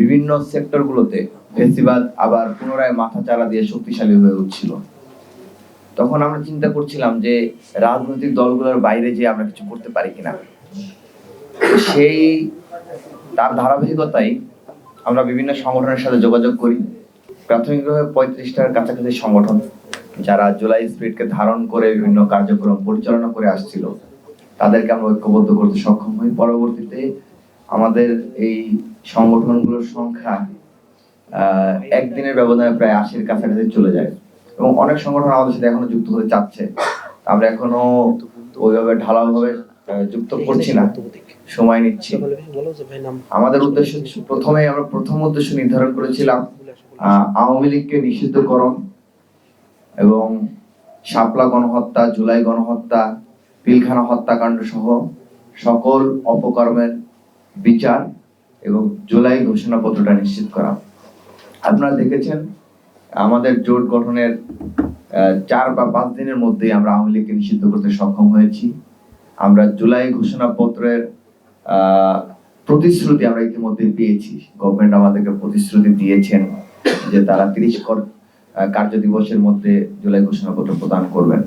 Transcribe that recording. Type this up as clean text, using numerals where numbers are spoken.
বিভিন্ন সেক্টরগুলোতে ফেসিবাদ আবার পুনরায় মাথাচাড়া দিয়ে শক্তিশালী হয়ে উঠছিল। তখন আমরা চিন্তা করছিলাম যে রাজনৈতিক দলগুলোর বাইরে যে আমরা কিছু করতে পারি কিনা। সেই তার ধারাবাহিকতায় আমরা বিভিন্ন সংগঠনের সাথে যোগাযোগ করি। প্রাথমিকভাবে 35টার কাছাকাছি সংগঠন যারা জুলাই স্পিরিটকে ধারণ করে বিভিন্ন কার্যক্রম পরিচালনা করে আসছিল, তাদেরকে আমরা ঐক্যবদ্ধ করতে সক্ষম হই। পরবর্তীতে আমাদের এই সংগঠনগুলোর সংখ্যা একদিনের ব্যবধানে প্রায় 80-র কাছাকাছি চলে যায় এবং অনেক সংগঠন আমাদের সাথে এখনো যুক্ত হতে চাচ্ছে। আমরা এখনো ওইভাবে ঢালাওভাবে যুক্ত করছি না, সময় নিচ্ছি। আমাদের উদ্দেশ্য প্রথম উদ্দেশ্য নির্ধারণ করেছিলাম আওয়ামী লীগকে নিষিদ্ধকরণ এবং শাপলা গণহত্যা, জুলাই গণহত্যা, পিলখানা হত্যাকাণ্ড সহ সকল অপকর্মের বিচার এবং জুলাই ঘোষণাপত্রটা নিশ্চিত করা। আপনারা দেখেছেন আমাদের জোট গঠনের 4 বা 5 দিনের মধ্যে আমরা আওয়ামী লীগকে নিষিদ্ধ করতে সক্ষম হয়েছি। আমরা জুলাই ঘোষণাপত্রের প্রতিশ্রুতি আমরা ইতিমধ্যে পেয়েছি। গভর্নমেন্ট আমাদেরকে প্রতিশ্রুতি দিয়েছেন যে তারা 30 কার্য দিবসের মধ্যে জুলাই ঘোষণাপত্র প্রদান করবেন।